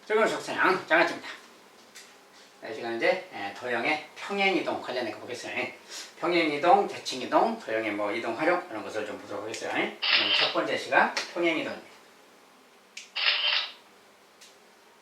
즐거운 속성형 장아찌입니다. 이 시간은 이제 도형의 평행이동 관련해 보겠어요. 평행이동, 대칭이동, 도형의 이동 활용 이런 것을 좀 보도록 하겠어요. 첫 번째 시간 평행이동입니다.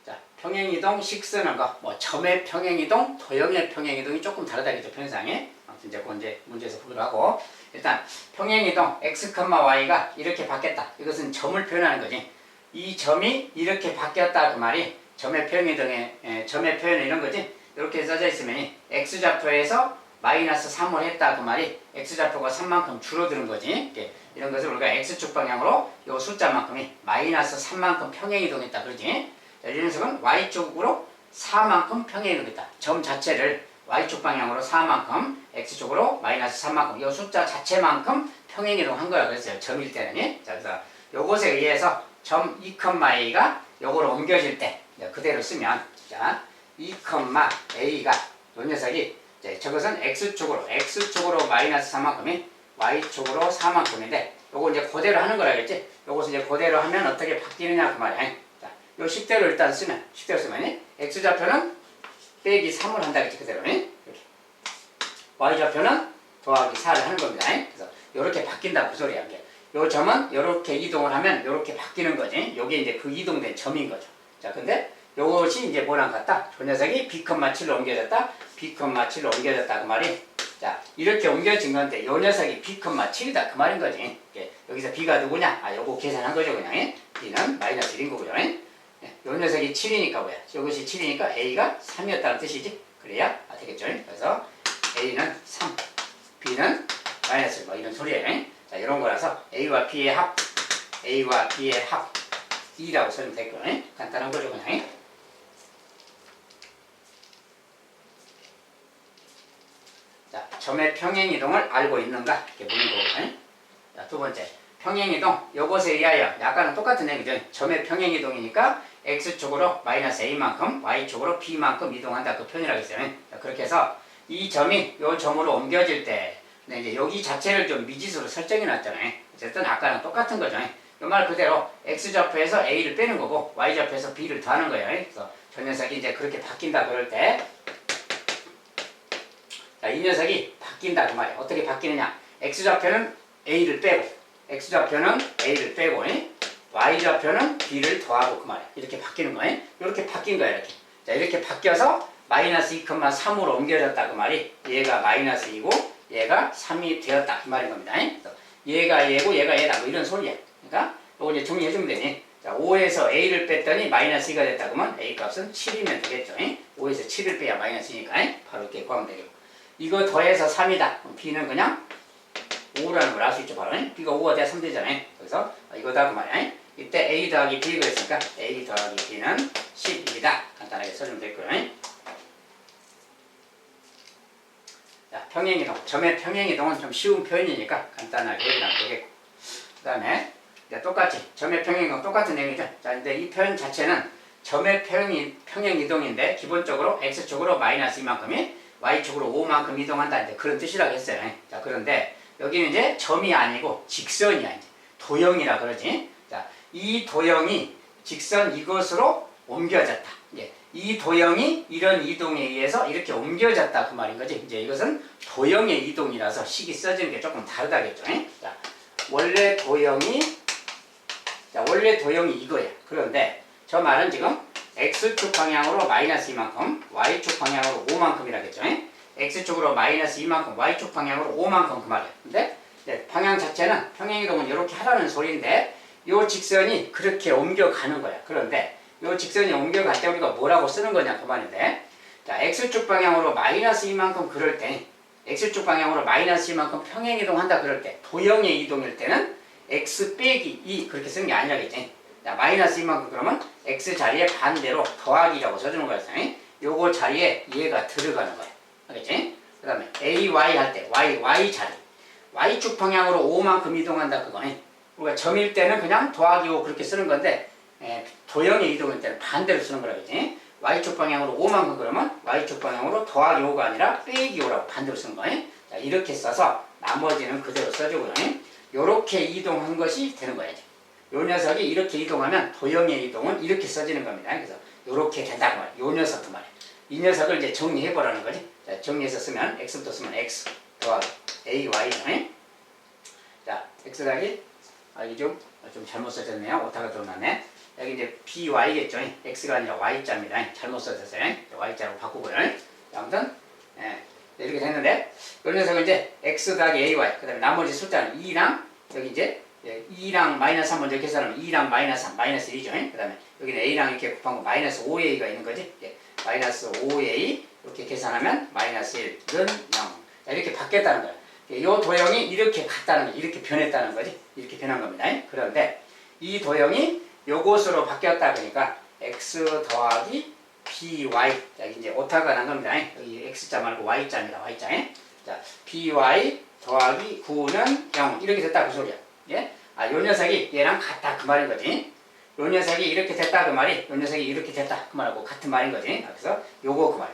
자, 평행이동 식 쓰는 거, 점의 평행이동, 도형의 평행이동이 조금 다르다겠죠, 편상에. 아무튼 이제 그건 이제 문제에서 보기로 하고, 일단 평행이동 x, y가 이렇게 바뀌었다. 이것은 점을 표현하는 거지. 이 점이 이렇게 바뀌었다 그 말이 점의 평행이동의 점의 표현은 이런 거지. 이렇게 써져 있으면 x좌표에서 마이너스 3을 했다 그 말이 x좌표가 3만큼 줄어드는 거지. 이런 것을 우리가 x축 방향으로 이 숫자만큼이 마이너스 3만큼 평행이동했다 그러지. 자, 이 녀석은 y축으로 4만큼 평행이동했다. 점 자체를 y축 방향으로 4만큼 x축으로 마이너스 3만큼 이 숫자 자체만큼 평행이동한 거야. 그랬어요. 점일 때는. 자, 그래서 요것에 의해서 점 2,a가 요거로 옮겨질 때 그대로 쓰면 자 2,a가 요 녀석이 이제 저것은 x축으로 마이너스 3만큼이 y축으로 4만큼인데 요거 이제 그대로 하는 거라겠지. 요것을 이제 그대로 하면 어떻게 바뀌느냐 그 말이야. 자, 요 식대로 일단 쓰면 x좌표는 빼기 3을 한다겠지 그대로. 이렇게. y좌표는 더하기 4를 하는 겁니다. 그래서 요렇게 바뀐다 그 소리야. 요 점은 요렇게 이동을 하면 요렇게 바뀌는 거지. 요게 이제 그 이동된 점인 거죠. 자, 근데 요것이 이제 뭐랑 같다? 저 녀석이 b,7로 옮겨졌다. b,7로 옮겨졌다 그 말이. 자, 이렇게 옮겨진 건데 요 녀석이 b,7이다 그 말인 거지. 여기서 b가 누구냐? 요거 계산한 거죠 그냥. b는 마이너스 1인 거고요. 요 녀석이 7이니까 뭐야? 이것이 7이니까 a가 3이었다는 뜻이지. 그래야 되겠죠. 그래서 a는 3, b는 마이너스 1 이런 소리예요. 자, 이런 거라서 A와 B의 합, A와 B의 합 2라고 쓰면 되고, 간단한 거죠, 그냥. 자, 점의 평행이동을 알고 있는가? 이렇게 묻는 거거든요. 자, 두 번째, 평행이동, 요것에 의하여, 약간은 똑같은 얘기죠. 점의 평행이동이니까 X축으로 마이너스 A만큼, Y축으로 B만큼 이동한다. 그 표현이라고 했어요. 자, 그렇게 해서 이 점이 요 점으로 옮겨질 때, 근데 이제 여기 자체를 좀 미지수로 설정해 놨잖아요. 어쨌든 아까랑 똑같은 거죠. 이 말 그대로 x좌표에서 a를 빼는 거고 y좌표에서 b를 더하는 거예요. 그래서 저 녀석이 이제 그렇게 바뀐다 그럴 때, 자, 이 녀석이 바뀐다 그 말이에요. 어떻게 바뀌느냐? x좌표는 a를 빼고 y좌표는 b를 더하고 그 말이에요. 이렇게 바뀌는 거예요. 이렇게 바뀐 거예요. 이렇게. 자, 이렇게 바뀌어서 마이너스 2,3으로 옮겨졌다 그 말이 얘가 마이너스 2고 얘가 3이 되었다 그 말인 겁니다. 얘가 얘고 얘가 얘다 이런 소리야. 그러니까 이거 이제 정리해주면 되니. 자, 5에서 a를 뺐더니 마이너스 2가 됐다 그러면 a 값은 7이면 되겠죠. 5에서 7을 빼야 마이너스 2니까 바로 이렇게 구하면 되겠고, 이거 더해서 3이다. 그럼 b는 그냥 5라는 걸 알 수 있죠. 바로 b가 5가 돼야 3 되잖아요. 그래서 이거다 그 말이야. 이때 a 더하기 b 그랬으니까 a 더하기 b는 10입니다. 간단하게 써주면 되고요. 자, 평행이동, 점의 평행이동은 좀 쉬운 표현이니까 간단하게 해주면 되겠고, 그 다음에 똑같이 점의 평행이동 똑같은 내용이죠. 자, 근데 이 표현 자체는 점의 평행이동인데 기본적으로 x축으로 마이너스 2만큼이 y축으로 5만큼 이동한다 이제 그런 뜻이라고 했어요. 자, 그런데 여기는 이제 점이 아니고 직선이야. 이제 도형이라 그러지. 자, 이 도형이 직선 이것으로 옮겨졌다. 이 도형이 이런 이동에 의해서 이렇게 옮겨졌다 그 말인 거지. 이제 이것은 도형의 이동이라서 식이 써지는 게 조금 다르다겠죠. 자, 원래 도형이 이거야. 그런데 저 말은 지금 x축 방향으로 마이너스 2만큼, y축 방향으로 5만큼이라겠죠. x축으로 마이너스 2만큼, y축 방향으로 5만큼 그 말이야. 근데 방향 자체는 평행이동은 이렇게 하라는 소리인데 이 직선이 그렇게 옮겨가는 거야. 그런데 이 직선이 옮겨갈 때 우리가 뭐라고 쓰는 거냐 그 말인데, 자, x축 방향으로 마이너스 2만큼 그럴 때, x축 방향으로 마이너스 2만큼 평행이동 한다 그럴 때, 도형의 이동일 때는 x 빼기 2 그렇게 쓰는 게 아니라겠지. 자, 마이너스 2만큼 그러면 x 자리에 반대로 더하기라고 써주는 거였어. 요거 자리에 얘가 들어가는 거야. 알겠지? 그 다음에 ay 할 때 y 자리, y축 방향으로 5만큼 이동한다 그거네. 우리가 점일 때는 그냥 더하기 5 그렇게 쓰는 건데, 도형의 이동일 때는 반대로 쓰는 거라겠지. y축 방향으로 5만큼 그러면 y축 방향으로 더하기 5가 아니라 빼기 5라고 반대로 쓰는 거예요. 자, 이렇게 써서 나머지는 그대로 써주고요. 요렇게 이동한 것이 되는 거예요. 요 녀석이 이렇게 이동하면 도형의 이동은 이렇게 써지는 겁니다. 그래서 요렇게 된다고 말이에요. 요 녀석도 말이에요. 이 녀석을 이제 정리해보라는 거지. 자, 정리해서 쓰면 x부터 쓰면 x 더하기 ay. 자, x 더하기 이게 좀 잘못 써졌네요. 오타가 들어났네. 여기 이제 by겠죠. x가 아니라 y자입니다. 잘못 써졌어요. y자로 바꾸고요. 아무튼 이렇게 됐는데 이 녀석은 이제 x 더하기 ay 그 다음에 나머지 숫자는 2랑 여기 이제 2랑 마이너스 3 먼저 계산하면 2랑 마이너스 3 마이너스 1이죠. 그 다음에 여기는 a랑 이렇게 곱한 거 마이너스 5a가 있는 거지. 마이너스 5a 이렇게 계산하면 마이너스 1은 0 이렇게 바뀌었다는 거야. 이 도형이 이렇게 갔다는 거, 이렇게 변했다는 거지. 이렇게 변한 겁니다. 그런데 이 도형이 요것으로 바뀌었다 보니까 x 더하기 by 여기 이제 오타가 난 겁니다. 여기 x자 말고 y자입니다. y자. 자, by 더하기 9는 0 이렇게 됐다 그 소리야. 예? 요 녀석이 얘랑 같다 그 말인 거지. 요 녀석이 이렇게 됐다 그 말이 요 녀석이 이렇게 됐다 그 말하고 같은 말인 거지. 그래서 요거 그 말.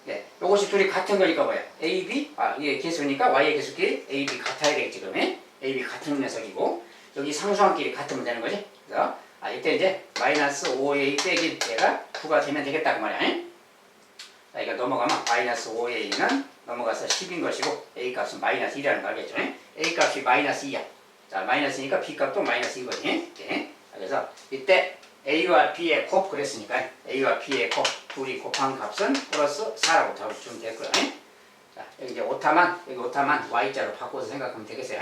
예, 요것이 둘이 같은 거니까 뭐야? a, b, 이게 개수니까 y의 개수끼리 a, b 같아야 되겠지 그러면 a, b 같은 녀석이고 여기 상수항끼리 같으면 되는 거지. 그래서 이때 이제 마이너스 5a 빼기 얘가 9가 되면 되겠다 그 말이야. 자, 이거 넘어가면 마이너스 5a는 넘어가서 10인 것이고 a 값은 마이너스 2라는 거 알겠죠? a 값이 마이너스 2야. 자, 마이너스니까 b 값도 마이너스 2거지. 이렇게. 그래서 이때 a와 b의 곱 그랬으니까 a와 b의 곱 둘이 곱한 값은 플러스 4라고 답을 주면 되고요. 자, 여기 이제 오타만 여기 오타만 y자로 바꿔서 생각하면 되겠어요.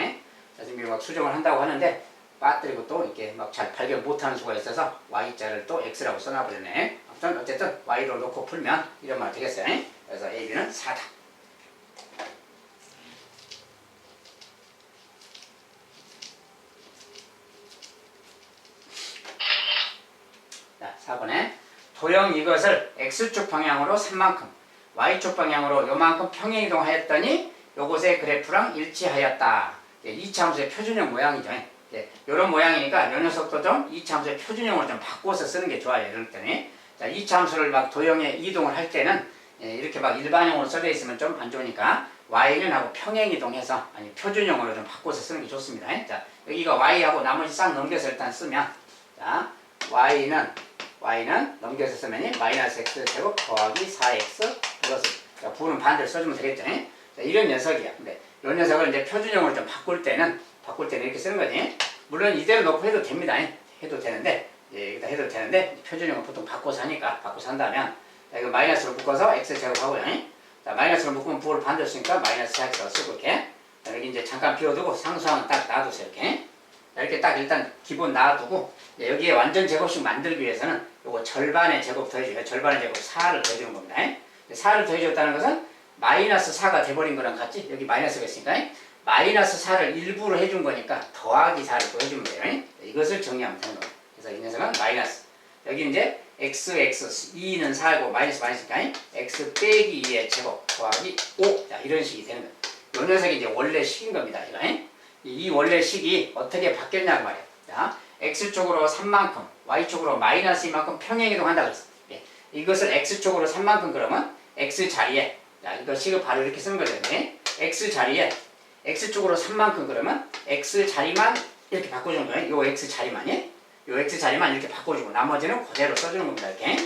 자, 지금 막 수정을 한다고 하는데 빠뜨리고 또 이렇게 막 잘 발견 못하는 수가 있어서 y자를 또 x라고 써놔버렸네. 아무튼 어쨌든 y로 놓고 풀면 이런 말 되겠어요. 그래서 a, b는 4다. 자, 4번에 도형 이것을 x축 방향으로 3만큼 y축 방향으로 요만큼 평행이동하였더니 요것의 그래프랑 일치하였다. 이차함수의 표준형 모양이죠. 이런 모양이니까 요 녀석도 좀 이차함수의 표준형으로 좀 바꿔서 쓰는 게 좋아요. 이럴 때는. 자, 이차함수를 막 도형에 이동을 할 때는 이렇게 막 일반형으로 써져 있으면 좀 안 좋으니까 y는 하고 평행이동해서 표준형으로 좀 바꿔서 쓰는 게 좋습니다. 자, 여기가 y하고 나머지 싹 넘겨서 일단 쓰면 자, y는 넘겨서 쓰면 마이너스 x제곱 더하기 4x 플러스 자, 부는 반대로 써주면 되겠죠. 자, 이런 녀석이야. 근데 이 녀석을 이제 표준형으로 좀 바꿀 때는 이렇게 쓰는 거지. 물론 이대로 놓고 해도 됩니다. 해도 되는데 여기다 해도 되는데 표준형은 보통 바꿔서 하니까 바꿔서 한다면 자, 이거 마이너스로 묶어서 x제곱 하고요. 자, 마이너스로 묶으면 부를 반대로 쓰니까 마이너스 4x가 쓰고 이렇게 자, 여기 이제 잠깐 비워두고 상수항은 딱 놔두세요. 이렇게 자, 이렇게 딱 일단 기본 놔두고 여기에 완전 제곱식 만들기 위해서는 요거 절반의 제곱 더해줘요. 절반의 제곱 4를 더해주는 겁니다. 4를 더해줬다는 것은 마이너스 4가 돼버린 거랑 같지? 여기 마이너스가 있으니까 마이너스 4를 일부러 해준 거니까 더하기 4를 또 해주면 돼요. 이것을 정리하면 되는 거예요. 그래서 이 녀석은 마이너스 여기 이제 x, 2는 4고 마이너스니까 x 빼기 2의 제곱 더하기 5 자, 이런 식이 되는 거예요. 이 녀석이 이제 원래 식인 겁니다. 이거. 이 원래 식이 어떻게 바뀌었냐고 말이에요. 자, x쪽으로 3만큼 y쪽으로 마이너스 2만큼 평행이동한다고 했어. 이것을 x쪽으로 3만큼 그러면 x 자리에 자, 이거 식을 바로 이렇게 쓰는 거죠. x 자리에 x쪽으로 3만큼 그러면 x 자리만 이렇게 바꿔주는 거예요. 요 x 자리만이 요 x 자리만 이렇게 바꿔주고 나머지는 그대로 써주는 겁니다. 이렇게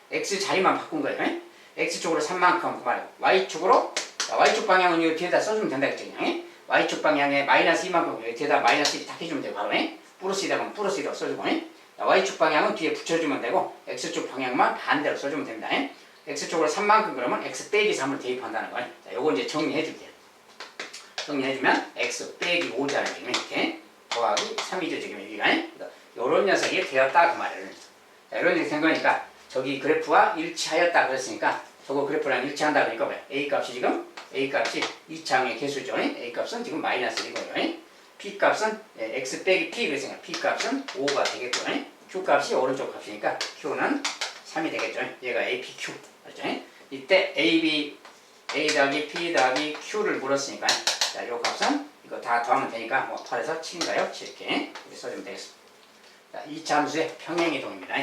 x 자리만 바꾼 거예요. x쪽으로 3만큼 그 말이에요. y축으로 y축 방향은 이 뒤에다 써주면 된다 했죠. 그냥 y축 방향에 마이너스 2만큼 여기 뒤에다 마이너스 1 딱 해주면 돼요. 바로 플러스 2라면 플러스 1로 써주고 y축 방향은 뒤에 붙여주면 되고 x축 방향만 반대로 써주면 됩니다. x쪽으로 3만큼 그러면 x 빼기 3을 대입한다는 거예요. 자, 요거 이제 정리해줄게요. 정리해주면 x 빼기 5잖아요. 지금 이렇게 더하기 3이죠. 지금 여기가 요런 녀석이 되었다 그 말이에요. 자, 이런 녀석이 된 거니까 저기 그래프와 일치하였다 그랬으니까 저거 그래프랑 일치한다 그러니까 뭐야? a 값이 지금 a 값이 2차항의 개수죠. a 값은 지금 마이너스 1이고요. p 값은 x 빼기 p 그랬으니까 p 값은 5가 되겠고요. q 값이 오른쪽 값이니까 q는 3이 되겠죠. 얘가 apq 알죠? 이때 ab a 더하기 p 더하기 q를 물었으니까 자, 요 값은 이거 다 더하면 되니까 뭐 8에서 7인가요? 7 이렇게 써주면 되겠습니다. 자, 2차 함수의 평행이동입니다.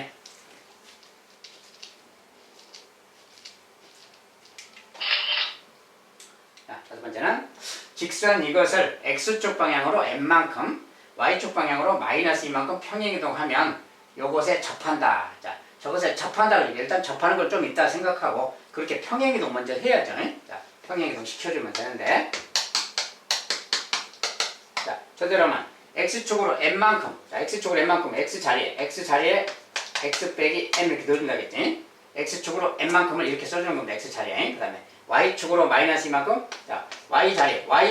자, 다섯 번째는 직선 이것을 x축 방향으로 n만큼 y축 방향으로 마이너스 이만큼 평행이동하면 요것에 접한다. 자, 저것에 접한다. 일단 접하는 걸 좀 이따 생각하고 그렇게 평행이동 먼저 해야죠. 자, 평행이동 시켜주면 되는데, 자, 저대로만 x축으로 n만큼, 자, x축으로 n만큼 x 자리에 x 빼기 m 이렇게 넣어준다겠지. x축으로 n만큼을 이렇게 써주는 겁니다. x 자리에. 그 다음에 y축으로 마이너스 이만큼, 자, y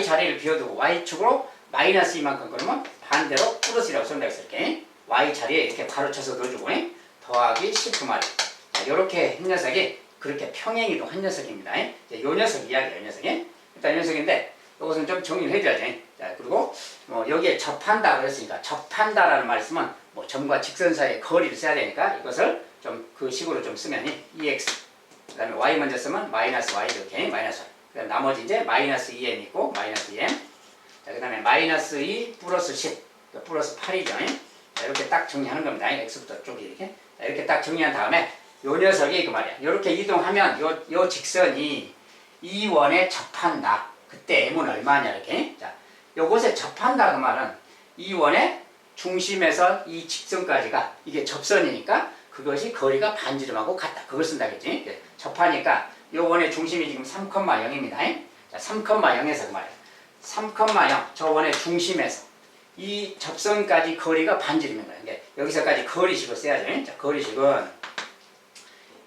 자리를 비워두고 y축으로 마이너스 이만큼, 그러면 반대로 플러스라고 쓴다 했을 게 y 자리에 이렇게 바로 쳐서 넣어주고 더하기 10그 말이에요. 자, 요렇게 한 녀석이 그렇게 평행이동 한 녀석입니다. 이제 요 녀석 이야기예요. 요 녀석이. 일단 이 녀석인데 이것은 좀 정리를 해줘야지. 자, 그리고 뭐 여기에 접한다 그랬으니까 접한다라는 말 쓰면 뭐 점과 직선 사이의 거리를 써야 되니까 이것을 좀 그 식으로 좀 쓰면 EX, 그 다음에 Y 먼저 쓰면 마이너스 Y 이렇게 마이너스 Y, 그 다음에 나머지 이제 마이너스 2M 있고 마이너스 2M, 자, 그 다음에 마이너스 2 플러스 10, 그러니까 플러스 8이죠. 자, 이렇게 딱 정리하는 겁니다. X부터 쪽이 이렇게. 자, 이렇게 딱 정리한 다음에 요 녀석이 그 말이야. 이렇게 이동하면 요 직선이 이 원에 접한다. 그때 M은 얼마냐 이렇게. 자, 요것에 접한다 그 말은 이 원의 중심에서 이 직선까지가 이게 접선이니까 그것이 거리가 반지름하고 같다. 그걸 쓴다겠지. 접하니까 요 원의 중심이 지금 3,0입니다. 자, 3,0에서 그 말이야. 3,0 저 원의 중심에서 이 접선까지 거리가 반지름인 거야. 그러니까 여기서까지 거리식을 써야죠. 자, 거리식은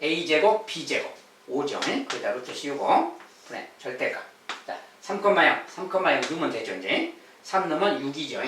a제곱 b제곱 5죠. 거기다 루트 씌우고 분의 절대값. 자, 3,0 넣으면 되죠. 이제 3 넣으면 6이죠.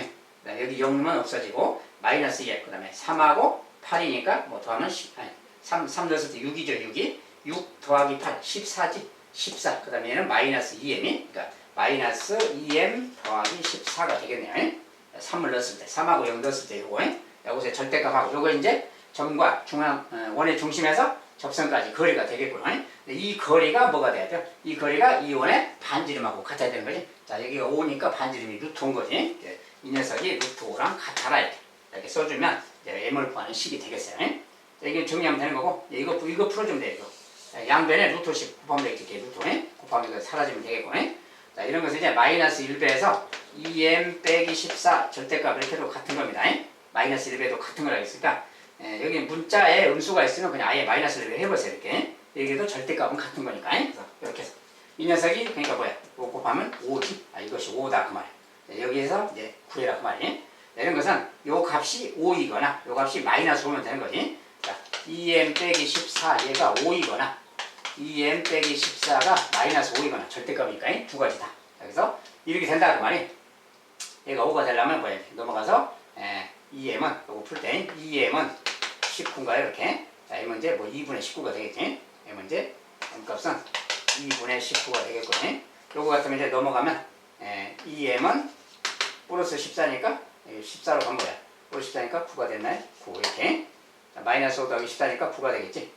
여기 0 넣으면 없어지고 마이너스 2, 그 다음에 3하고 8이니까 뭐 더하면 10, 아니 3 넣었을 때 6이죠. 6이 6 더하기 8 14지. 14. 그 다음에 얘는 마이너스 2m이, 그러니까 마이너스 2m 더하기 14가 되겠네요. 3을 넣었을 때 3하고 0 넣었을 때 요거 여기서 절대값하고 요거 이제 점과 중앙 원의 중심에서 접선까지 거리가 되겠고요. 이 거리가 뭐가 돼야 돼요? 이 거리가 이 원의 반지름하고 같아야 되는 거지. 자, 여기가 5니까 반지름이 루트 5인 거지. 이 녀석이 루트 5랑 같아라 이렇게 써주면 이제 m을 구하는 식이 되겠어요. 자, 이게 정리하면 되는 거고, 이거 풀어주면 돼요. 이거. 양변에 루트 10 곱하면 되겠지. 루트 곱하면 이거 사라지면 되겠고. 자, 이런 것은 이제 마이너스 1배에서 2m 빼기 14 절대값 이렇게 해도 같은 겁니다. 마이너스 1배도 같은 걸 하겠으니까 여기 문자에 음수가 있으면 그냥 아예 마이너스 1배 해보세요. 이렇게. 여기도 절대값은 같은 거니까. 그래서 이렇게 해서 이 녀석이 그러니까 뭐야? 5 곱하면 5지. 아, 이것이 5다 그 말이야. 여기에서 이제 구해라 그 말이에요. 이런 것은 요 값이 5이거나 요 값이 마이너스 5면 되는 거지. 자, 2m 빼기 14 얘가 5이거나 2m 빼기 14가 마이너스 5이거나 절대값이니까 두 가지다. 그래서 이렇게 된다 그 말이. 얘가 5가 되려면 뭐야? 넘어가서 2m은 요거 풀 때 2m은 19인가요? 이렇게. 자, m은 이제 뭐 2분의 19가 되겠지. m은 이제 m값은 2분의 19가 되겠고, 요거 같으면 이제 넘어가면 2m은 플러스 14니까 14로 간 거야. 플러스 14니까 9가 됐나요? 9 이렇게. 자, 마이너스 5 더하기 14니까 9가 되겠지.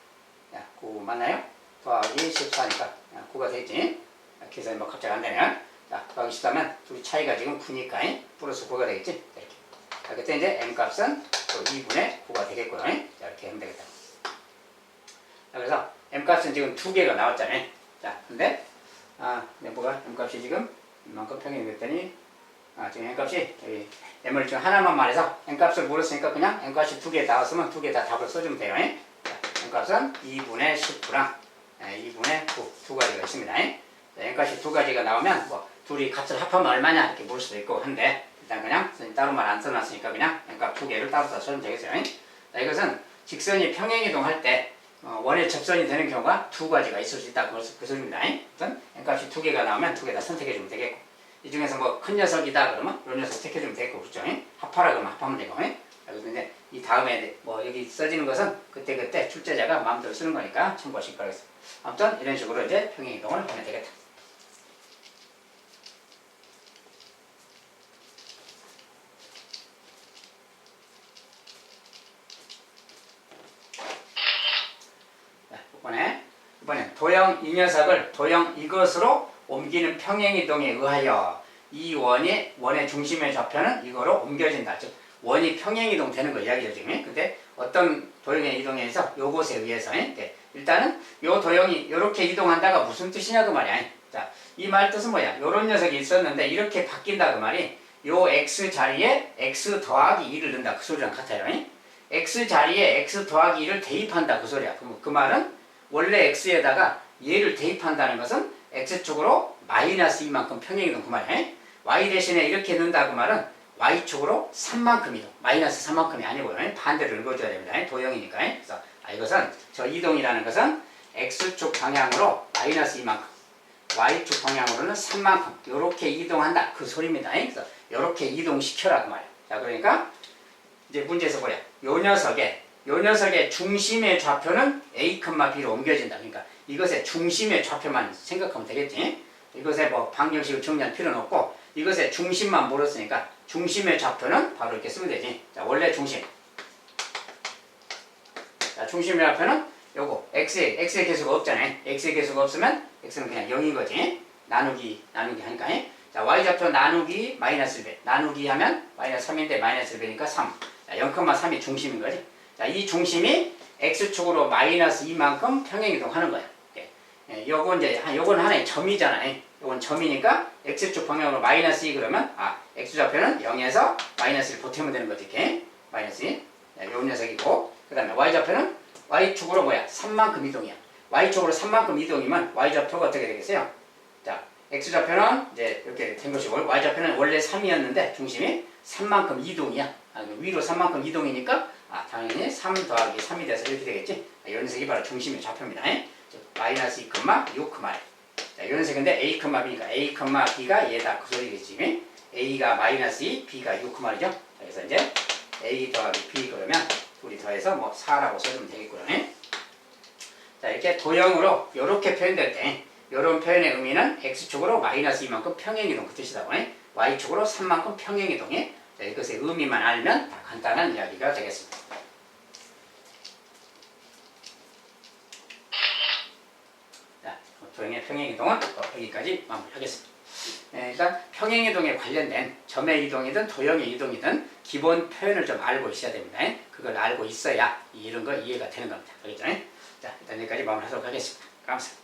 자, 9 맞나요? 더하기 14니까 9가 되겠지. 계산이 뭐 갑자기 안 되네요. 자, 더하기 14면 둘 차이가 지금 9니까 플러스 9가 되겠지. 이렇게. 자, 그때 이제 m값은 또 2분의 9가 되겠고요. 자, 이렇게 하면 되겠다. 자, 그래서 m값은 지금 두 개가 나왔잖아요. 자, 근데 뭐가 m값이 지금 이만큼 평행이 됐더니 지금 m값이 여기 m을 지금 하나만 말해서 m값을 물었으니까 그냥 m값이 두 개 나왔으면 두 개 다 답을 써주면 돼요. 자, m값은 2분의 19랑 2분의 9 두 가지가 있습니다. 자, m값이 두 가지가 나오면 뭐 둘이 값을 합하면 얼마냐 이렇게 물을 수도 있고 한데 일단 그냥 따로 말 안 써놨으니까 그냥 m값 두 개를 따로 써주면 되겠어요. 자, 이것은 직선이 평행이동 할 때 원의 접선이 되는 경우가 두 가지가 있을 수 있다. 그 소리입니다. 일단 m값이 두 개가 나오면 두 개 다 선택해주면 되겠고, 이 중에서 뭐 큰 녀석이다 그러면 이 녀석 택해주면 되겠고, 그렇죠? 합하라 그러면 합하면 되고. 그래서 이제 이 다음에 뭐 여기 써지는 것은 그때 출제자가 마음대로 쓰는 거니까 참고하실 거라겠습니다. 아무튼 이런 식으로 이제 평행이동을 하면 되겠다. 이번엔 도형 이 녀석을 도형 이것으로 옮기는 평행이동에 의하여 이 원의 중심의 좌표는 이거로 옮겨진다. 즉 원이 평행이동 되는 거 이야기죠 지금. 근데 어떤 도형의 이동에 의해서 요것에 의해서 일단은 요 도형이 이렇게 이동한다가 무슨 뜻이냐 그 말이야. 자, 이 말 뜻은 뭐야? 요런 녀석이 있었는데 이렇게 바뀐다 그 말이 요 x 자리에 x 더하기 2를 넣는다. 그 소리랑 같아요. x 자리에 x 더하기 2를 대입한다. 그 소리야. 그 말은 원래 x에다가 얘를 대입한다는 것은 x축으로 마이너스 2만큼 평행이동 그 말이야. y 대신에 이렇게 넣는다. 그 말은 y축으로 3만큼 이동. 마이너스 3만큼이 아니고요. 반대로 읽어줘야 됩니다. 도형이니까. 그래서 이것은 저 이동이라는 것은 x축 방향으로 마이너스 2만큼. y축 방향으로는 3만큼 이렇게 이동한다 그 소리입니다. 그래서 이렇게 이동시켜라 그 말이야. 자 그러니까 이제 문제에서 보래. 요 녀석의 중심의 좌표는 a, b로 옮겨진다. 그러니까 이것의 중심의 좌표만 생각하면 되겠지. 이것에 뭐 방정식을 정리할 필요는 없고 이것의 중심만 물었으니까 중심의 좌표는 바로 이렇게 쓰면 되지. 자 원래 중심. 자 중심의 좌표는 요거 x의 개수가 없잖아요. x의 개수가 없으면 x는 그냥 0인 거지. 나누기 하니까. 자 y좌표 나누기 마이너스 1배. 나누기 하면 마이너스 3인데 마이너스 1배니까 3. 자 0,3이 중심인 거지. 자 이 중심이 x축으로 마이너스 2만큼 평행이동 하는 거야. 요건 이제 요건 하나의 점이잖아요. 요건 점이니까 x축 방향으로 마이너스 2 그러면 x좌표는 0에서 마이너스 1 보태면 되는 거지. 이렇게 마이너스 2. 요 녀석이고 그 다음에 y좌표는 y축으로 3만큼 이동이야. y축으로 3만큼 이동이면 y좌표가 어떻게 되겠어요? 자, x좌표는 이제 이렇게 된 것이고 y좌표는 원래 3이었는데 중심이 3만큼 이동이야. 위로 3만큼 이동이니까 당연히 3 더하기 3이 돼서 이렇게 되겠지. 이 녀석이 바로 중심의 좌표입니다. 마이너스 2, 6, 자, 이 녀석인데 a, b니까 a, b가 얘다 그 소리겠지. a가 마이너스 2, b가 6, 죠. 그래서 이제 a 더하기 b 그러면 둘이 더해서 4라고 써주면 되겠고요. 자 이렇게 도형으로 이렇게 표현될 때 이런 표현의 의미는 x축으로 마이너스 2만큼 평행이동 그 뜻이다. y축으로 3만큼 평행이동에 이것의 의미만 알면 간단한 이야기가 되겠습니다. 자 도형의 평행이동은 여기까지 마무리하겠습니다. 일단 평행이동에 관련된 점의 이동이든 도형의 이동이든 기본 표현을 좀 알고 있어야 됩니다. 그걸 알고 있어야 이런 거 이해가 되는 겁니다. 알겠죠? 자, 일단 여기까지 마무리하도록 하겠습니다. 감사합니다.